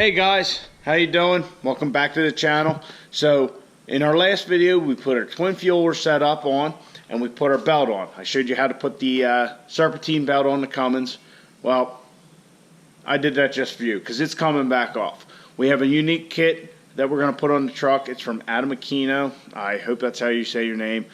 Hey guys, how you doing? Welcome back to the channel. So in our last video we put our twin fueler setup on and we put our belt on. I showed you how to put the serpentine belt on the Cummins. Well, I did that just for you because it's coming back off. We have a unique kit that we're going to put on the truck. It's from AA Motorworks. I hope that's how you say your name.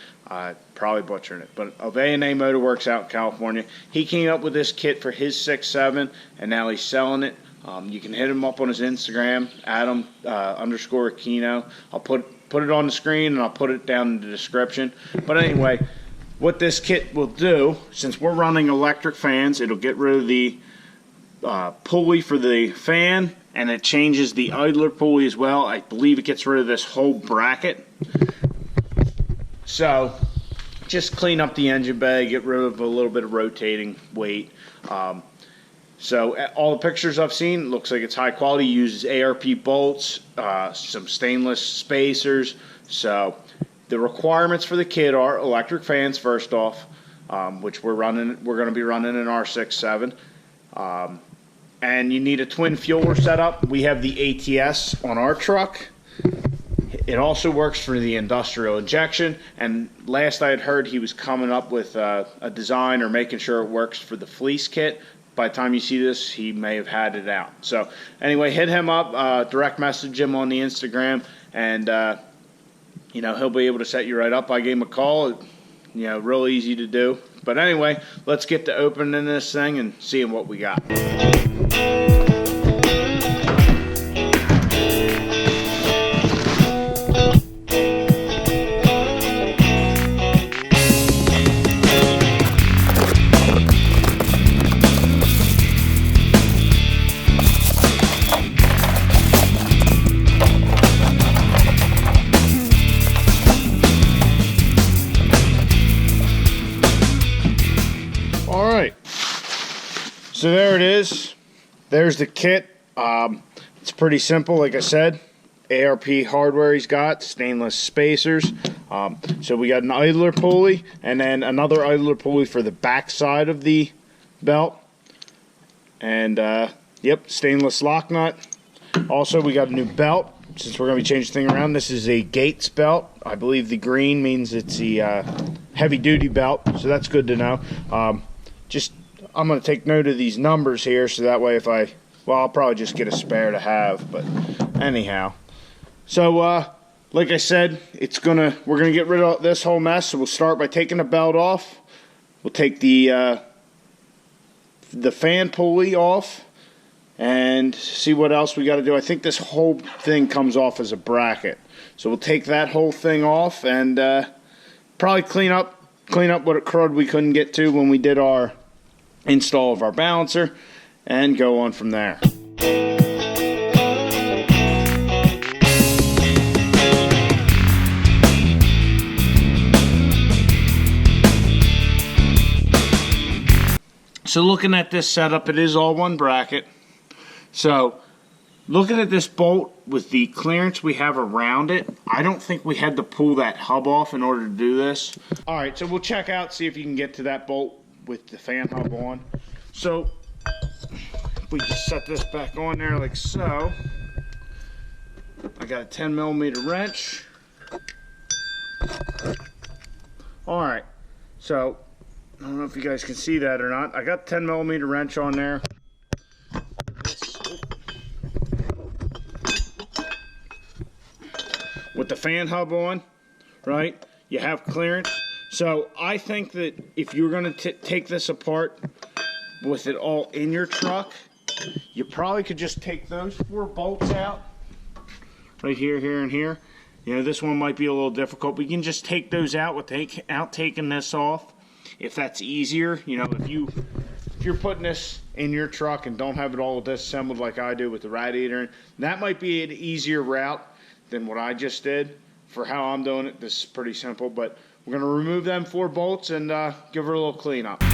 Probably butchering it, but of AA Motorworks out in California. He came up with this kit for his 6.7 and now he's selling it. You can hit him up on his Instagram, Adam_Aquino. I'll put it on the screen and I'll put it down in the description. But anyway, what this kit will do, since we're running electric fans, it'll get rid of the pulley for the fan, and it changes the idler pulley as well. I believe it gets rid of this whole bracket. So just clean up the engine bay, get rid of a little bit of rotating weight. So all the pictures I've seen, looks like it's high quality. Uses ARP bolts, some stainless spacers. So the requirements for the kit are electric fans first off, which we're going to be running in our 6.7. And you need a twin fueler setup. We have the ATS on our truck. It also works for the industrial injection. And last I had heard, he was coming up with a design or making sure it works for the fleece kit. By the time you see this, he may have had it out. So anyway, hit him up, direct message him on the Instagram, and he'll be able to set you right up. I gave him a call. Real easy to do. But anyway, let's get to opening this thing and seeing what we got. So there it is. There's the kit. It's pretty simple, like I said. ARP hardware he's got, stainless spacers. So we got an idler pulley and then another idler pulley for the back side of the belt. And yep, stainless lock nut. Also, we got a new belt. Since we're going to be changing the thing around, this is a Gates belt. I believe the green means it's the heavy duty belt, so that's good to know. I'm going to take note of these numbers here, so that way I'll probably just get a spare to have, but anyhow. So, like I said, we're going to get rid of this whole mess, so we'll start by taking the belt off. We'll take the fan pulley off and see what else we got to do. I think this whole thing comes off as a bracket. So we'll take that whole thing off and probably clean up what crud we couldn't get to when we did our install of our balancer and go on from there. So looking at this setup, it is all one bracket. So looking at this bolt with the clearance we have around it, I don't think we had to pull that hub off in order to do this. Alright, so we'll check out, see if you can get to that bolt with the fan hub on. So if we just set this back on there like so, I got a 10mm wrench. Alright, so I don't know if you guys can see that or not. I got 10mm wrench on there. With the fan hub on, right? You have clearance. So I think that if you're going to take this apart with it all in your truck, you probably could just take those 4 bolts out. Right here, here, and here. This one might be a little difficult, but you can just take those out without taking this off. If that's easier, if you're putting this in your truck and don't have it all disassembled like I do with the radiator, that might be an easier route than what I just did. For how I'm doing it, this is pretty simple, but we're going to remove them 4 bolts and give her a little cleanup.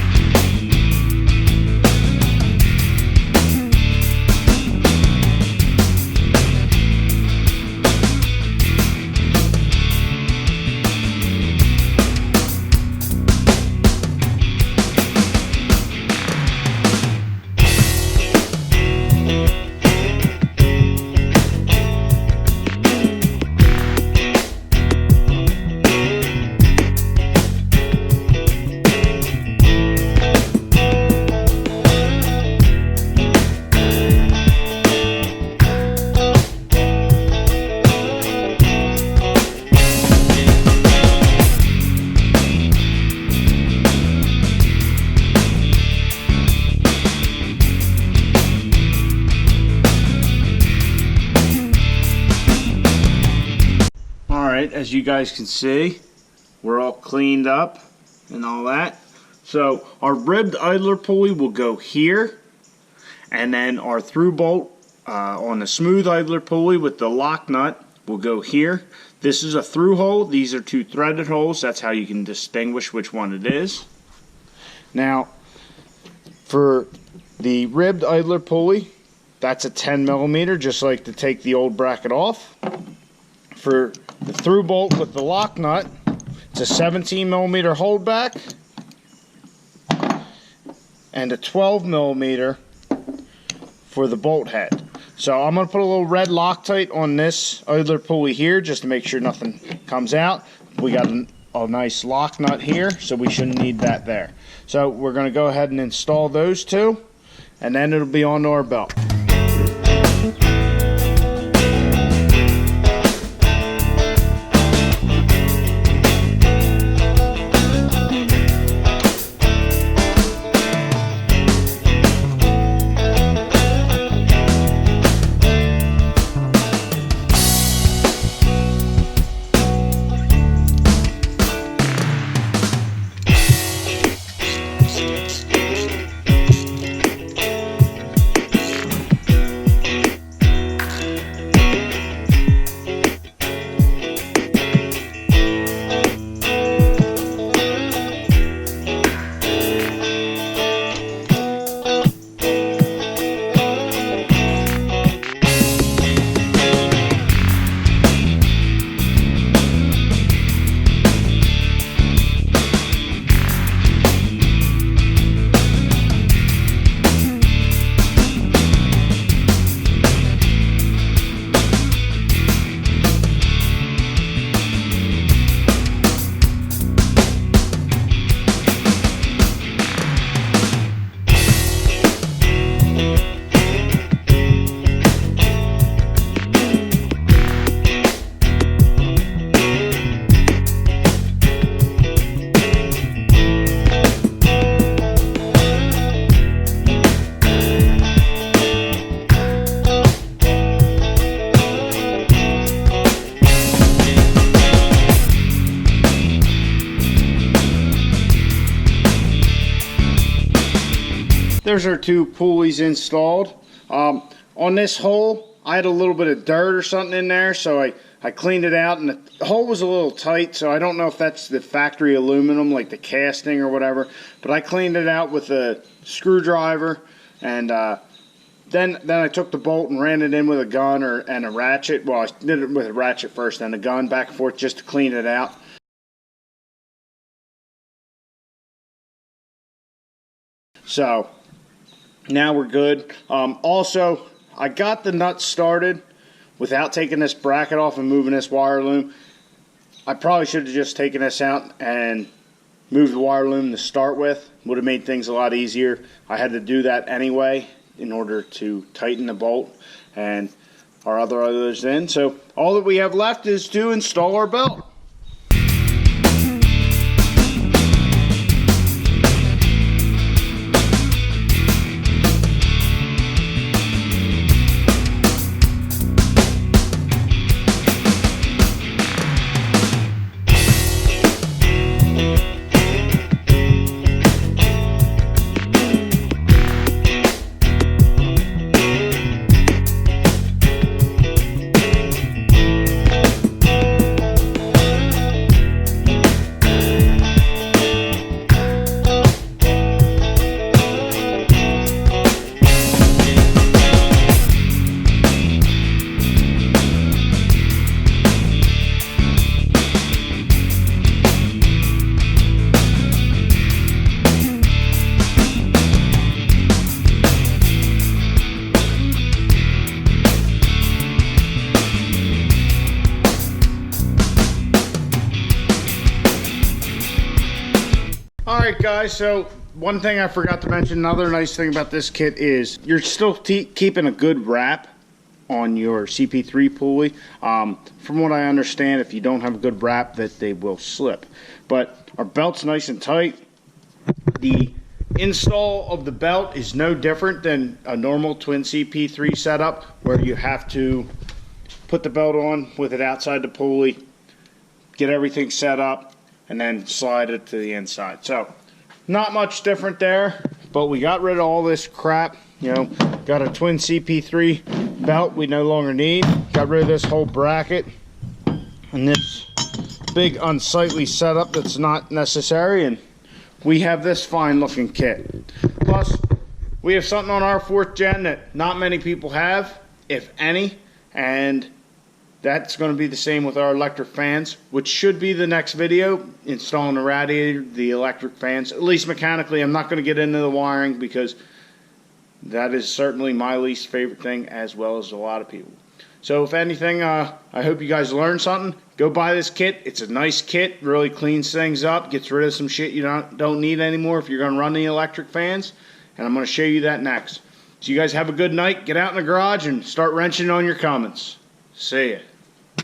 right, as you guys can see, we're all cleaned up and all that. So our ribbed idler pulley will go here, and then our through bolt on the smooth idler pulley with the lock nut will go here. This is a through hole. These are 2 threaded holes. That's how you can distinguish which one it is. Now, for the ribbed idler pulley, that's a 10 millimeter, just like to take the old bracket off. For the through bolt with the lock nut, it's a 17 millimeter holdback and a 12 millimeter for the bolt head. So I'm going to put a little red Loctite on this idler pulley here just to make sure nothing comes out. We got a nice lock nut here, so we shouldn't need that there. So we're going to go ahead and install those 2, and then it'll be on our belt. There's our 2 pulleys installed. On this hole, I had a little bit of dirt or something in there, so I cleaned it out, and the hole was a little tight, so I don't know if that's the factory aluminum, like the casting or whatever, but I cleaned it out with a screwdriver, and then I took the bolt and ran it in with a gun and a ratchet. Well, I did it with a ratchet first, then a gun, back and forth just to clean it out. So now we're good. Also, I got the nuts started without taking this bracket off and moving this wire loom. I probably should have just taken this out and moved the wire loom to start with. Would have made things a lot easier. I had to do that anyway in order to tighten the bolt and our other others in. So all that we have left is to install our belt. Alright guys, so one thing I forgot to mention, another nice thing about this kit is you're still keeping a good wrap on your CP3 pulley. From what I understand, if you don't have a good wrap, that they will slip. But our belt's nice and tight. The install of the belt is no different than a normal twin CP3 setup, where you have to put the belt on with it outside the pulley, get everything set up, and then slide it to the inside. So not much different there, but we got rid of all this crap. You know, got a twin CP3 belt we no longer need. Got rid of this whole bracket and this big unsightly setup that's not necessary, and we have this fine looking kit. Plus, we have something on our 4th gen that not many people have, if any, and that's going to be the same with our electric fans, which should be the next video, installing the radiator, the electric fans, at least mechanically. I'm not going to get into the wiring because that is certainly my least favorite thing, as well as a lot of people. So if anything, I hope you guys learned something. Go buy this kit. It's a nice kit, really cleans things up, gets rid of some shit you don't need anymore if you're going to run the electric fans, and I'm going to show you that next. So you guys have a good night. Get out in the garage and start wrenching on your Cummins. See ya.